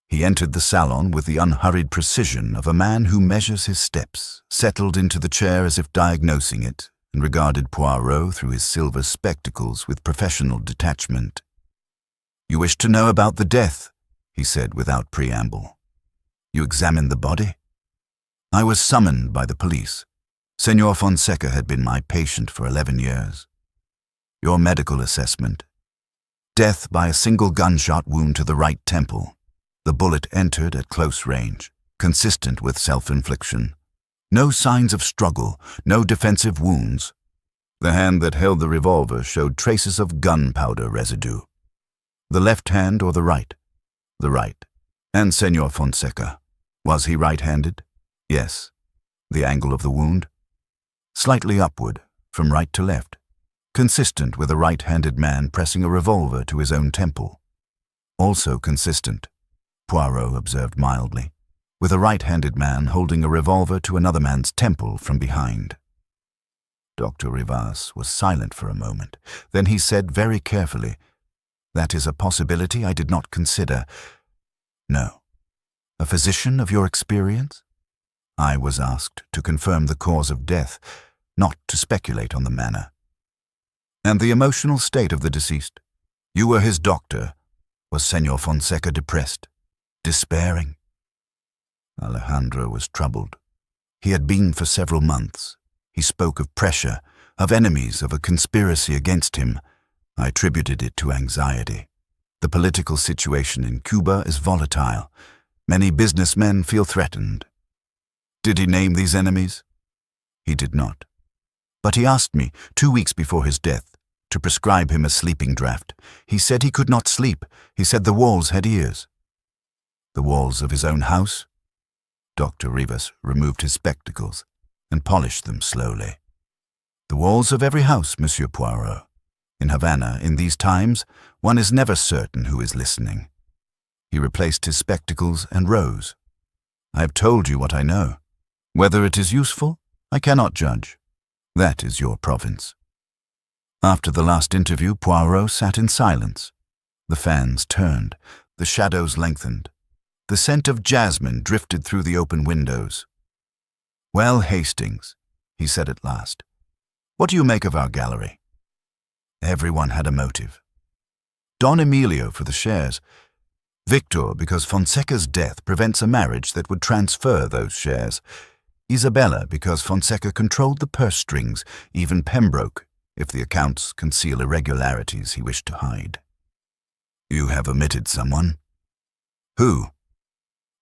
He entered the salon with the unhurried precision of a man who measures his steps, settled into the chair as if diagnosing it, and regarded Poirot through his silver spectacles with professional detachment. You wish to know about the death, he said without preamble. You examined the body? I was summoned by the police. Senor Fonseca had been my patient for 11 years. Your medical assessment. Death by a single gunshot wound to the right temple. The bullet entered at close range, consistent with self-infliction. No signs of struggle, no defensive wounds. The hand that held the revolver showed traces of gunpowder residue. The left hand or the right? The right. And Senor Fonseca. Was he right-handed? Yes. The angle of the wound? Slightly upward, from right to left, consistent with a right-handed man pressing a revolver to his own temple. Also consistent, Poirot observed mildly, with a right-handed man holding a revolver to another man's temple from behind. Dr. Rivas was silent for a moment. Then he said very carefully, That is a possibility I did not consider. No. A physician of your experience? I was asked to confirm the cause of death, not to speculate on the manner. And the emotional state of the deceased? You were his doctor. Was Senor Fonseca depressed? Despairing? Alejandro was troubled. He had been for several months. He spoke of pressure, of enemies, of a conspiracy against him. I attributed it to anxiety. The political situation in Cuba is volatile. Many businessmen feel threatened. Did he name these enemies? He did not. But he asked me, 2 weeks before his death, to prescribe him a sleeping draught. He said he could not sleep. He said the walls had ears. The walls of his own house? Dr. Rivas removed his spectacles and polished them slowly. The walls of every house, Monsieur Poirot. In Havana, in these times, one is never certain who is listening. He replaced his spectacles and rose. I have told you what I know. Whether it is useful, I cannot judge. That is your province. After the last interview, Poirot sat in silence. The fans turned. The shadows lengthened. The scent of jasmine drifted through the open windows. Well, Hastings, he said at last, what do you make of our gallery? Everyone had a motive. Don Emilio for the shares. Victor because Fonseca's death prevents a marriage that would transfer those shares. Isabella because Fonseca controlled the purse strings, even Pembroke, if the accounts conceal irregularities he wished to hide. You have omitted someone. Who?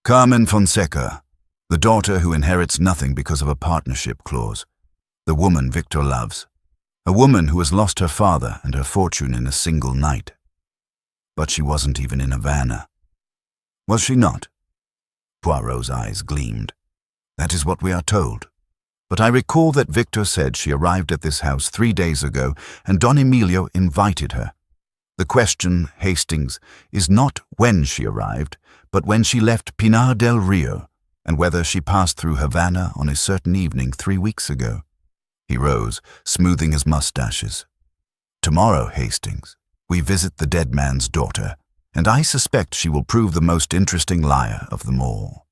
Carmen Fonseca, the daughter who inherits nothing because of a partnership clause. The woman Victor loves. A woman who has lost her father and her fortune in a single night. But she wasn't even in Havana. Was she not? Poirot's eyes gleamed. That is what we are told. But I recall that Victor said she arrived at this house 3 days ago and Don Emilio invited her. The question, Hastings, is not when she arrived, but when she left Pinar del Rio, and whether she passed through Havana on a certain evening 3 weeks ago. He rose, smoothing his mustaches. Tomorrow, Hastings, we visit the dead man's daughter, and I suspect she will prove the most interesting liar of them all.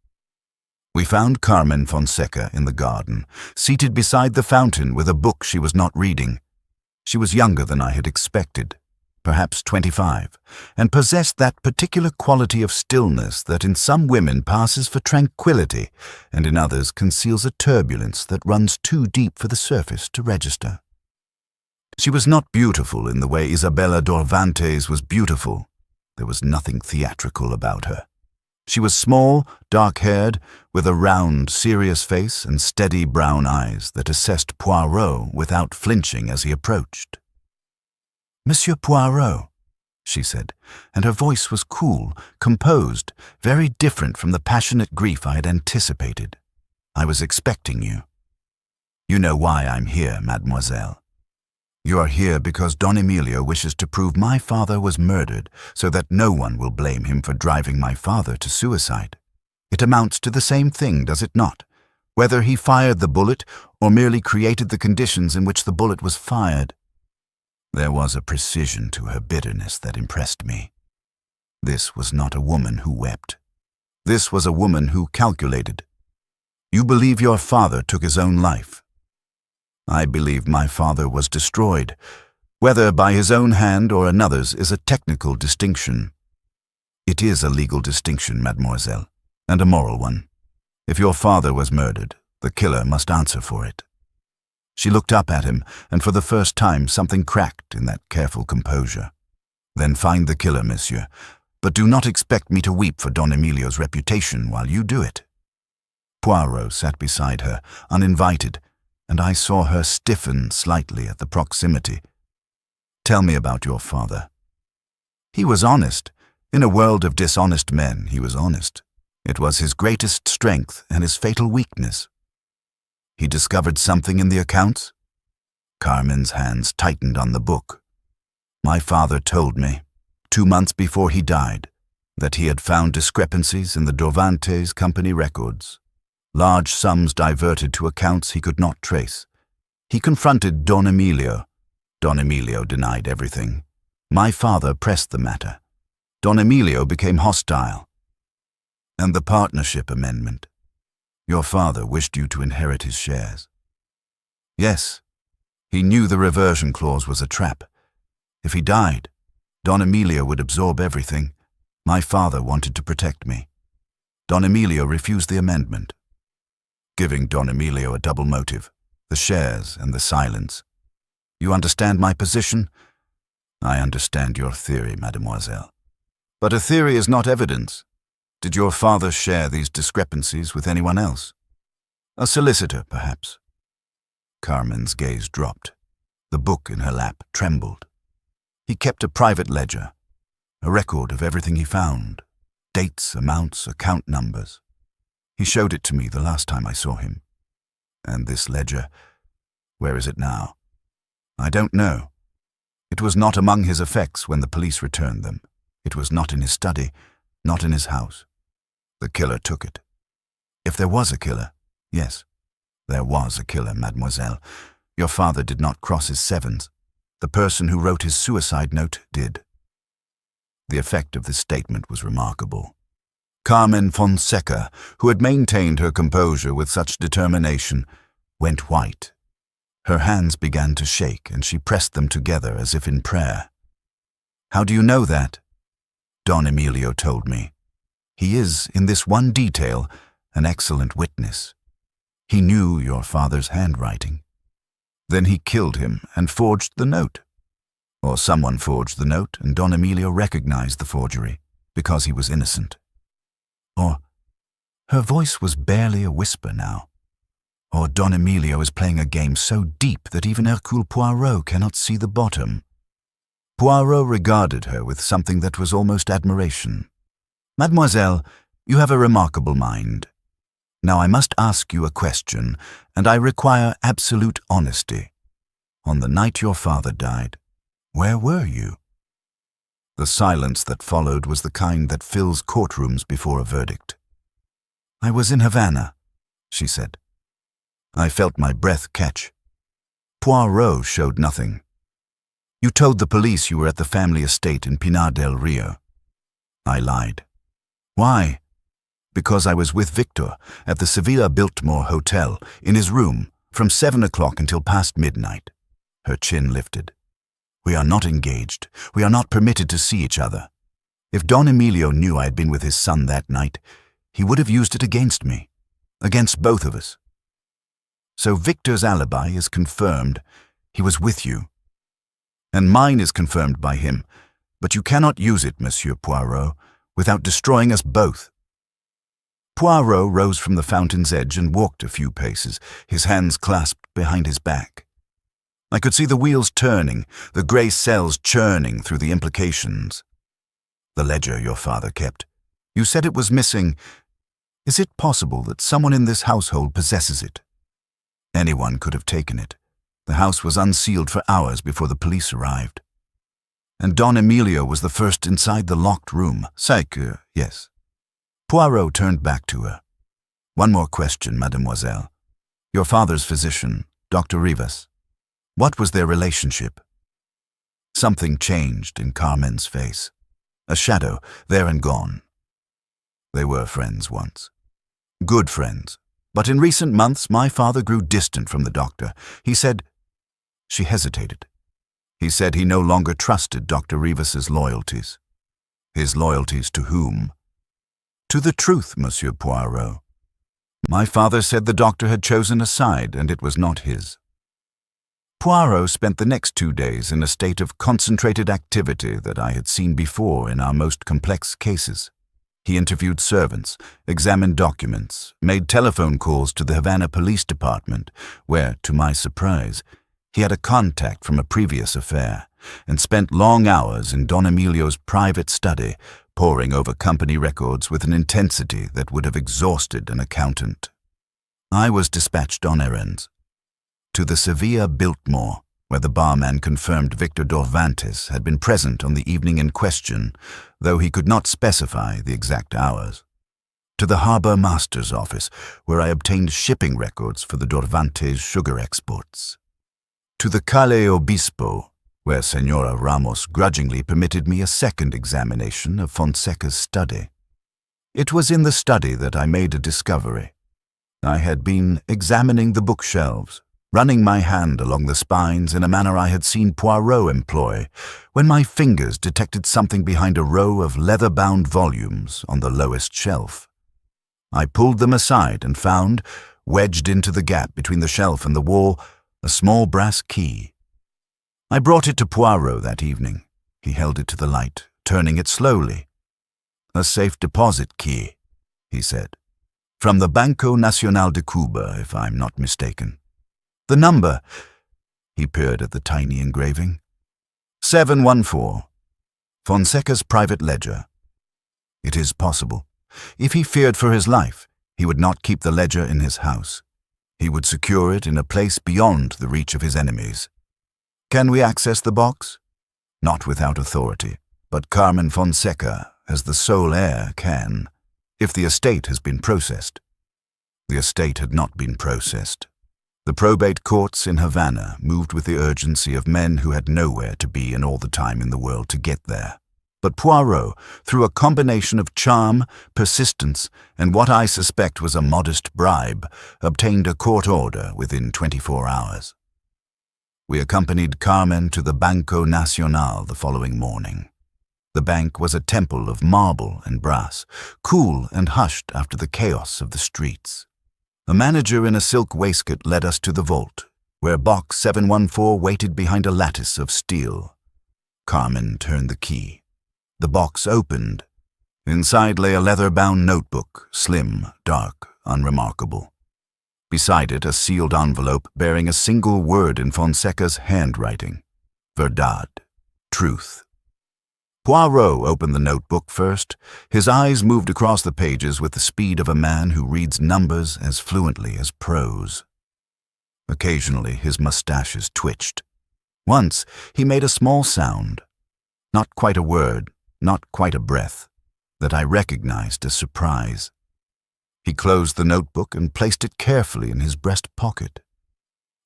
We found Carmen Fonseca in the garden, seated beside the fountain with a book she was not reading. She was younger than I had expected, perhaps 25, and possessed that particular quality of stillness that in some women passes for tranquility and in others conceals a turbulence that runs too deep for the surface to register. She was not beautiful in the way Isabella d'Orvantes was beautiful. There was nothing theatrical about her. She was small, dark-haired, with a round, serious face and steady brown eyes that assessed Poirot without flinching as he approached. "Monsieur Poirot," she said, and her voice was cool, composed, very different from the passionate grief I had anticipated. "I was expecting you. You know why I'm here, mademoiselle. You are here because Don Emilio wishes to prove my father was murdered so that no one will blame him for driving my father to suicide. It amounts to the same thing, does it not? Whether he fired the bullet or merely created the conditions in which the bullet was fired." There was a precision to her bitterness that impressed me. This was not a woman who wept. This was a woman who calculated. "You believe your father took his own life. I believe my father was destroyed. Whether by his own hand or another's is a technical distinction. It is a legal distinction, mademoiselle, and a moral one. If your father was murdered, the killer must answer for it." She looked up at him, and for the first time something cracked in that careful composure. "Then find the killer, monsieur, but do not expect me to weep for Don Emilio's reputation while you do it." Poirot sat beside her, uninvited, and I saw her stiffen slightly at the proximity. "Tell me about your father." "He was honest. In a world of dishonest men, he was honest. It was his greatest strength and his fatal weakness." "He discovered something in the accounts?" Carmen's hands tightened on the book. "My father told me, 2 months before he died, that he had found discrepancies in the d'Orvantes company records. Large sums diverted to accounts he could not trace. He confronted Don Emilio. Don Emilio denied everything. My father pressed the matter. Don Emilio became hostile. And the partnership amendment. Your father wished you to inherit his shares." "Yes. He knew the reversion clause was a trap. If he died, Don Emilio would absorb everything. My father wanted to protect me. Don Emilio refused the amendment, giving Don Emilio a double motive, the shares and the silence. You understand my position?" "I understand your theory, mademoiselle. But a theory is not evidence. Did your father share these discrepancies with anyone else? A solicitor, perhaps?" Carmen's gaze dropped. The book in her lap trembled. "He kept a private ledger, a record of everything he found, dates, amounts, account numbers. He showed it to me the last time I saw him. And this ledger, where is it now? I don't know. It was not among his effects when the police returned them. It was not in his study, not in his house. The killer took it. If there was a killer, yes, there was a killer, mademoiselle. Your father did not cross his sevens. The person who wrote his suicide note did." The effect of this statement was remarkable. Carmen Fonseca, who had maintained her composure with such determination, went white. Her hands began to shake, and she pressed them together as if in prayer. "How do you know that?" "Don Emilio told me. He is, in this one detail, an excellent witness. He knew your father's handwriting. Then he killed him and forged the note. Or someone forged the note, and Don Emilio recognized the forgery, because he was innocent. Or," her voice was barely a whisper now, Or Don Emilio is playing a game so deep that even Hercule Poirot cannot see the bottom. Poirot regarded her with something that was almost admiration. "Mademoiselle, you have a remarkable mind. Now I must ask you a question, and I require absolute honesty. On the night your father died, where were you?" The silence that followed was the kind that fills courtrooms before a verdict. "I was in Havana," she said. I felt my breath catch. Poirot showed nothing. "You told the police you were at the family estate in Pinar del Rio." I lied. "Why?" "Because I was with Victor at the Sevilla Biltmore Hotel, in his room, from 7 o'clock until past midnight." Her chin lifted. "We are not engaged. We are not permitted to see each other. If Don Emilio knew I had been with his son that night, he would have used it against me, against both of us. So Victor's alibi is confirmed. He was with you. And mine is confirmed by him, but you cannot use it, Monsieur Poirot, without destroying us both." Poirot rose from the fountain's edge and walked a few paces, his hands clasped behind his back. I could see the wheels turning, the grey cells churning through the implications. "The ledger your father kept. You said it was missing. Is it possible that someone in this household possesses it?" "Anyone could have taken it. The house was unsealed for hours before the police arrived. And Don Emilio was the first inside the locked room. C'est que, yes." Poirot turned back to her. "One more question, mademoiselle. Your father's physician, Dr. Rivas. What was their relationship?" Something changed in Carmen's face. A shadow, there and gone. "They were friends once. Good friends. But in recent months, my father grew distant from the doctor. He said—" She hesitated. "He said he no longer trusted Dr. Rivas's loyalties." "His loyalties to whom?" "To the truth, Monsieur Poirot. My father said the doctor had chosen a side, and it was not his." Poirot spent the next 2 days in a state of concentrated activity that I had seen before in our most complex cases. He interviewed servants, examined documents, made telephone calls to the Havana Police Department, where, to my surprise, he had a contact from a previous affair, and spent long hours in Don Emilio's private study, poring over company records with an intensity that would have exhausted an accountant. I was dispatched on errands. To the Sevilla Biltmore, where the barman confirmed Victor Dorvantes had been present on the evening in question, though he could not specify the exact hours. To the harbour master's office, where I obtained shipping records for the Dorvantes sugar exports. To the Calle Obispo, where Señora Ramos grudgingly permitted me a second examination of Fonseca's study. It was in the study that I made a discovery. I had been examining the bookshelves, running my hand along the spines in a manner I had seen Poirot employ, when my fingers detected something behind a row of leather-bound volumes on the lowest shelf. I pulled them aside and found, wedged into the gap between the shelf and the wall, a small brass key. I brought it to Poirot that evening. He held it to the light, turning it slowly. "A safe deposit key," he said. "From the Banco Nacional de Cuba, if I'm not mistaken. The number," he peered at the tiny engraving, 714. Fonseca's private ledger. It is possible. If he feared for his life, he would not keep the ledger in his house. He would secure it in a place beyond the reach of his enemies. "Can we access the box?" "Not without authority, but Carmen Fonseca, as the sole heir, can, if the estate has been processed." The estate had not been processed. The probate courts in Havana moved with the urgency of men who had nowhere to be and all the time in the world to get there. But Poirot, through a combination of charm, persistence, and what I suspect was a modest bribe, obtained a court order within 24 hours. We accompanied Carmen to the Banco Nacional the following morning. The bank was a temple of marble and brass, cool and hushed after the chaos of the streets. A manager in a silk waistcoat led us to the vault, where box 714 waited behind a lattice of steel. Carmen turned the key. The box opened. Inside lay a leather-bound notebook, slim, dark, unremarkable. Beside it, a sealed envelope bearing a single word in Fonseca's handwriting. Verdad. Truth. Poirot opened the notebook first. His eyes moved across the pages with the speed of a man who reads numbers as fluently as prose. Occasionally, his mustaches twitched. Once, he made a small sound, not quite a word, not quite a breath, that I recognized as surprise. He closed the notebook and placed it carefully in his breast pocket.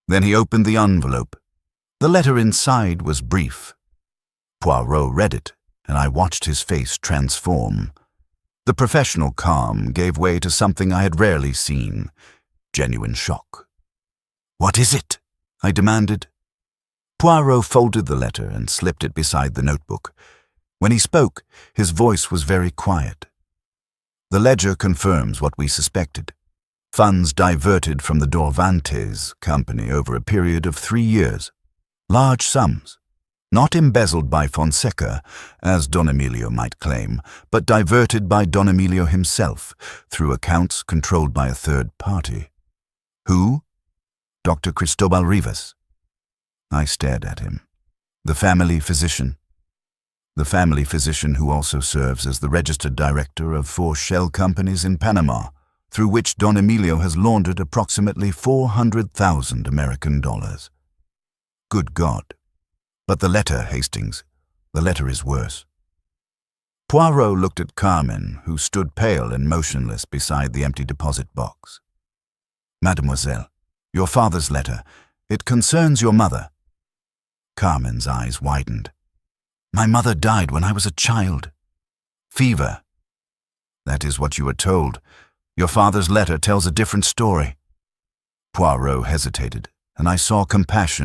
Then he opened the envelope. The letter inside was brief. Poirot read it, and I watched his face transform. The professional calm gave way to something I had rarely seen, genuine shock. "What is it?" I demanded. Poirot folded the letter and slipped it beside the notebook. When he spoke, his voice was very quiet. "The ledger confirms what we suspected. Funds diverted from the Dorvantes company over a period of 3 years. Large sums. Not embezzled by Fonseca, as Don Emilio might claim, but diverted by Don Emilio himself through accounts controlled by a third party. Who? Dr. Cristobal Rivas. I stared at him. The family physician. The family physician who also serves as the registered director of 4 shell companies in Panama, through which Don Emilio has laundered approximately $400,000 American. Good God. But the letter, Hastings, the letter is worse. Poirot looked at Carmen, who stood pale and motionless beside the empty deposit box. Mademoiselle, your father's letter, it concerns your mother. Carmen's eyes widened. My mother died when I was a child. Fever. That is what you were told. Your father's letter tells a different story. Poirot hesitated, and I saw compassion